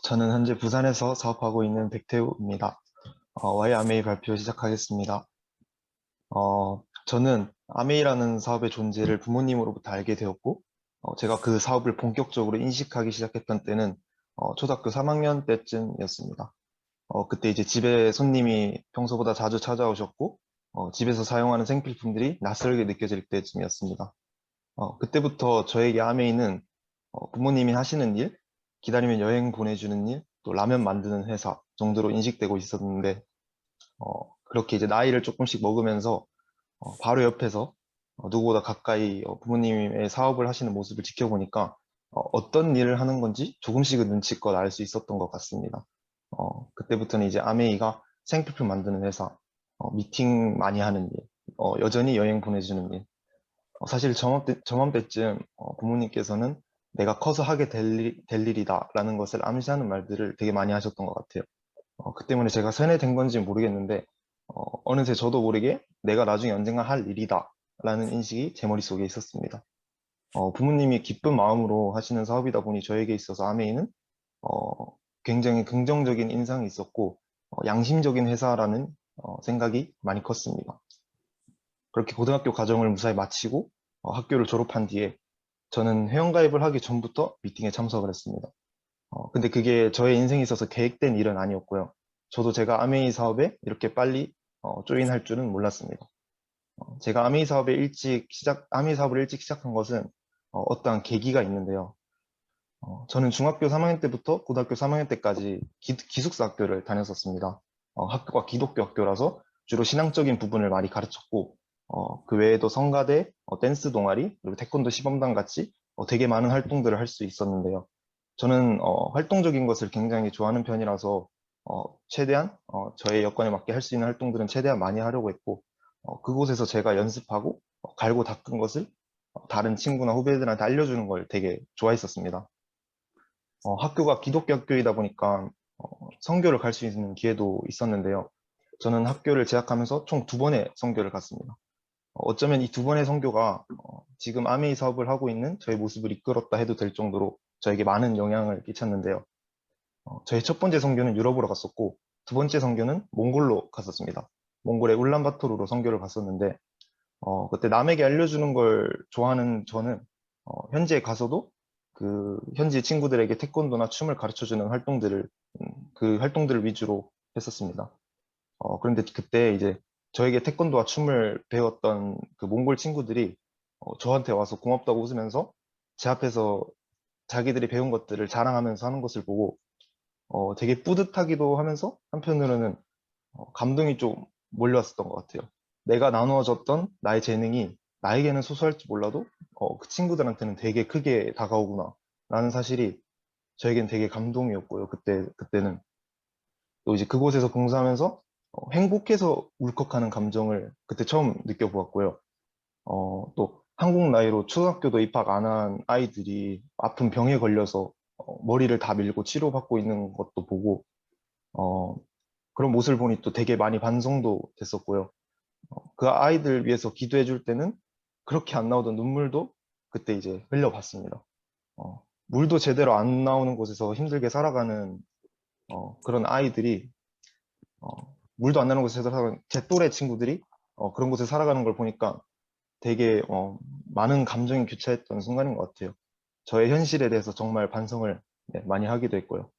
저는 현재 부산에서 사업하고 있는 백태우입니다. Y-AMA 발표 시작하겠습니다. 저는 아메이라는 사업의 존재를 부모님으로부터 알게 되었고, 제가 그 사업을 본격적으로 인식하기 시작했던 때는 초등학교 3학년 때쯤이었습니다. 그때 이제 집에 손님이 평소보다 자주 찾아오셨고, 집에서 사용하는 생필품들이 낯설게 느껴질 때쯤이었습니다. 그때부터 저에게 아메이는 부모님이 하시는 일, 기다리면 여행 보내주는 일, 또 라면 만드는 회사 정도로 인식되고 있었는데, 그렇게 이제 나이를 조금씩 먹으면서 바로 옆에서 누구보다 가까이 부모님의 사업을 하시는 모습을 지켜보니까 떤 일을 하는 건지 조금씩은 눈치껏 알 수 있었던 것 같습니다. 그때부터는 이제 아메이가 생필품 만드는 회사, 미팅 많이 하는 일, 여전히 여행 보내주는 일, 사실 저맘때쯤 부모님께서는 내가 커서 하게 될 일이다 라는 것을 암시하는 말들을 되게 많이 하셨던 것 같아요. 그 때문에 제가 세뇌된 건지 모르겠는데 어느새 저도 모르게 내가 나중에 언젠가 할 일이다 라는 인식이 제 머릿속에 있었습니다. 부모님이 기쁜 마음으로 하시는 사업이다 보니 저에게 있어서 아메이는 어, 굉장히 긍정적인 인상이 있었고 양심적인 회사라는 생각이 많이 컸습니다. 그렇게 고등학교 과정을 무사히 마치고 학교를 졸업한 뒤에 저는 회원가입을 하기 전부터 미팅에 참석을 했습니다. 근데 그게 저의 인생에 있어서 계획된 일은 아니었고요. 저도 제가 아메이 사업에 이렇게 빨리 조인할 줄은 몰랐습니다. 제가 아메이 사업을 일찍 시작한 것은 어떠한 계기가 있는데요. 저는 중학교 3학년 때부터 고등학교 3학년 때까지 기숙사 학교를 다녔었습니다. 학교가 기독교 학교라서 주로 신앙적인 부분을 많이 가르쳤고, 그 외에도 성가대, 댄스 동아리, 그리고 태권도 시범단 같이 되게 많은 활동들을 할 수 있었는데요. 저는 활동적인 것을 굉장히 좋아하는 편이라서 최대한 저의 여건에 맞게 할 수 있는 활동들은 최대한 많이 하려고 했고, 그곳에서 제가 연습하고 갈고 닦은 것을 다른 친구나 후배들한테 알려주는 걸 되게 좋아했었습니다. 학교가 기독교 학교이다 보니까 선교를 갈 수 있는 기회도 있었는데요. 저는 학교를 재학하면서 총 두 번의 선교를 갔습니다. 어쩌면 이 두 번의 선교가 지금 아메이 사업을 하고 있는 저의 모습을 이끌었다 해도 될 정도로 저에게 많은 영향을 끼쳤는데요. 저의 첫 번째 선교는 유럽으로 갔었고 두 번째 선교는 몽골로 갔었습니다. 몽골의 울란바토르로 선교를 갔었는데 그때 남에게 알려주는 걸 좋아하는 저는 현지에 가서도 그 현지 친구들에게 태권도나 춤을 가르쳐주는 그 활동들을 위주로 했었습니다. 그런데 그때 이제 저에게 태권도와 춤을 배웠던 그 몽골 친구들이 저한테 와서 고맙다고 웃으면서 제 앞에서 자기들이 배운 것들을 자랑하면서 하는 것을 보고 되게 뿌듯하기도 하면서 한편으로는 감동이 좀 몰려왔었던 것 같아요. 내가 나누어졌던 나의 재능이 나에게는 소소할지 몰라도 그 친구들한테는 되게 크게 다가오구나 라는 사실이 저에겐 되게 감동이었고요. 그때는 또 이제 그곳에서 봉사하면서 행복해서 울컥하는 감정을 그때 처음 느껴보았고요. 또 한국 나이로 초등학교도 입학 안 한 아이들이 아픈 병에 걸려서 머리를 다 밀고 치료받고 있는 것도 보고 어, 그런 모습을 보니 또 되게 많이 반성도 됐었고요. 그 아이들 위해서 기도해 줄 때는 그렇게 안 나오던 눈물도 그때 이제 흘려봤습니다. 물도 제대로 안 나오는 곳에서 힘들게 살아가는 그런 아이들이 물도 안 나오는 곳에서 살아가는 제 또래 친구들이 그런 곳에 살아가는 걸 보니까 되게 많은 감정이 교차했던 순간인 것 같아요. 저의 현실에 대해서 정말 반성을 네, 많이 하기도 했고요.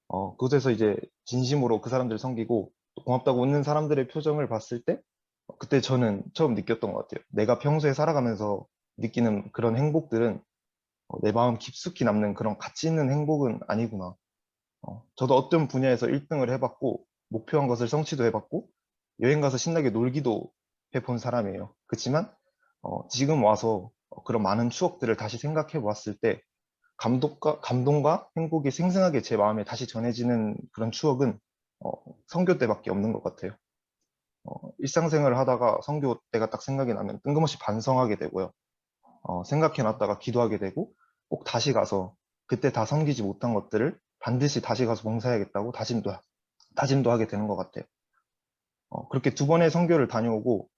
그곳에서 이제 진심으로 그 사람들을 섬기고 또 고맙다고 웃는 사람들의 표정을 봤을 때 그때 저는 처음 느꼈던 것 같아요. 내가 평소에 살아가면서 느끼는 그런 행복들은 내 마음 깊숙이 남는 그런 가치 있는 행복은 아니구나. 저도 어떤 분야에서 1등을 해봤고 목표한 것을 성취도 해봤고 여행 가서 신나게 놀기도 해본 사람이에요. 그렇지만 지금 와서 그런 많은 추억들을 다시 생각해 보았을 때 감동과 행복이 생생하게 제 마음에 다시 전해지는 그런 추억은 어, 선교 때밖에 없는 것 같아요. 일상생활을 하다가 선교 때가 딱 생각이 나면 뜬금없이 반성하게 되고요. 생각해놨다가 기도하게 되고 꼭 다시 가서 그때 다 섬기지 못한 것들을 반드시 다시 가서 봉사해야겠다고 다짐도 하게 되는 것 같아요. 그렇게 두 번의 선교를 다녀오고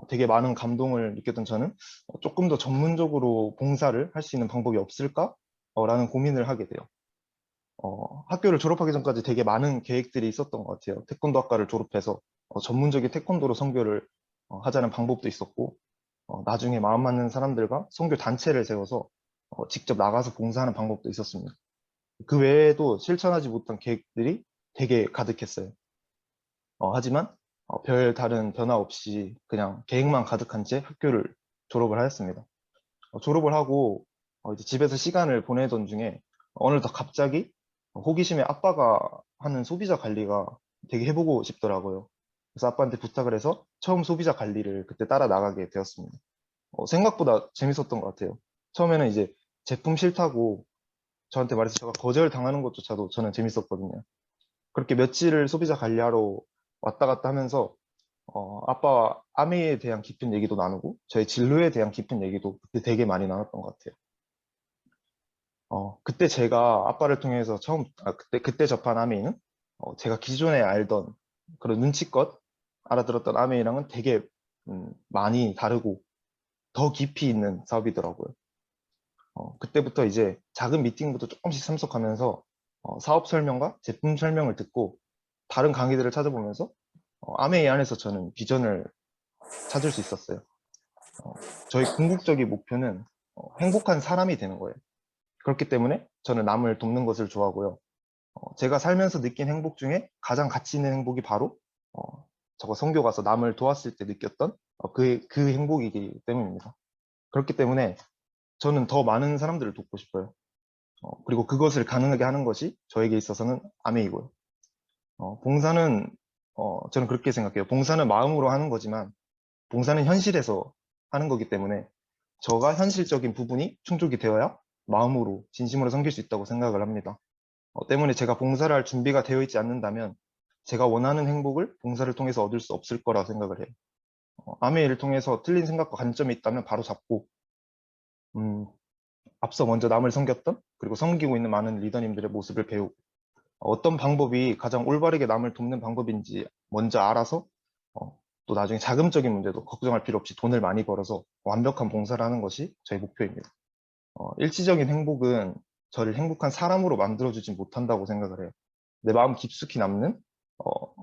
되게 많은 감동을 느꼈던 저는 조금 더 전문적으로 봉사를 할 수 있는 방법이 없을까? 라는 고민을 하게 돼요. 학교를 졸업하기 전까지 되게 많은 계획들이 있었던 것 같아요. 태권도 학과를 졸업해서 전문적인 태권도로 선교를 하자는 방법도 있었고, 나중에 마음 맞는 사람들과 선교 단체를 세워서 직접 나가서 봉사하는 방법도 있었습니다. 그 외에도 실천하지 못한 계획들이 되게 가득했어요. 하지만 별 다른 변화 없이 그냥 계획만 가득한 채 학교를 졸업을 하였습니다. 졸업을 하고 이제 집에서 시간을 보내던 중에 어느덧 갑자기 호기심에 아빠가 하는 소비자 관리가 되게 해보고 싶더라고요. 그래서 아빠한테 부탁을 해서 처음 소비자 관리를 그때 따라 나가게 되었습니다. 생각보다 재밌었던 것 같아요. 처음에는 이제 제품 싫다고 저한테 말해서 제가 거절 당하는 것조차도 저는 재밌었거든요. 그렇게 며칠을 소비자 관리하러 왔다 갔다 하면서 아빠와 아메에 대한 깊은 얘기도 나누고 저의 진로에 대한 깊은 얘기도 그때 되게 많이 나눴던 것 같아요. 그때 제가 아빠를 통해서 그때 접한 아메이는 제가 기존에 알던 그런 눈치껏 알아들었던 아메이랑은 되게 많이 다르고 더 깊이 있는 사업이더라고요. 그때부터 이제 작은 미팅부터 조금씩 참석하면서 사업 설명과 제품 설명을 듣고 다른 강의들을 찾아보면서 아메이 안에서 저는 비전을 찾을 수 있었어요. 저희 궁극적인 목표는 행복한 사람이 되는 거예요. 그렇기 때문에 저는 남을 돕는 것을 좋아하고요. 제가 살면서 느낀 행복 중에 가장 가치 있는 행복이 바로 저거 선교 가서 남을 도왔을 때 느꼈던 그 행복이기 때문입니다. 그렇기 때문에 저는 더 많은 사람들을 돕고 싶어요. 그리고 그것을 가능하게 하는 것이 저에게 있어서는 아메이고요. 봉사는 저는 그렇게 생각해요. 봉사는 마음으로 하는 거지만 봉사는 현실에서 하는 거기 때문에 저가 현실적인 부분이 충족이 되어야 마음으로 진심으로 섬길 수 있다고 생각을 합니다. 때문에 제가 봉사를 할 준비가 되어 있지 않는다면 제가 원하는 행복을 봉사를 통해서 얻을 수 없을 거라 생각을 해요. 아메이를 통해서 틀린 생각과 관점이 있다면 바로 잡고 음, 앞서 먼저 남을 섬겼던 그리고 섬기고 있는 많은 리더님들의 모습을 배우고 어떤 방법이 가장 올바르게 남을 돕는 방법인지 먼저 알아서 또 나중에 자금적인 문제도 걱정할 필요 없이 돈을 많이 벌어서 완벽한 봉사를 하는 것이 저의 목표입니다. 일시적인 행복은 저를 행복한 사람으로 만들어주지 못한다고 생각을 해요. 내 마음 깊숙이 남는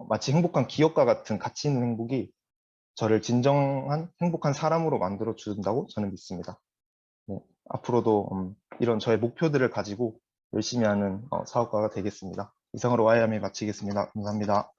마치 행복한 기억과 같은 가치 있는 행복이 저를 진정한 행복한 사람으로 만들어 준다고 저는 믿습니다. 네, 앞으로도 이런 저의 목표들을 가지고 열심히 하는 사업가가 되겠습니다. 이상으로 와이함을 마치겠습니다. 감사합니다.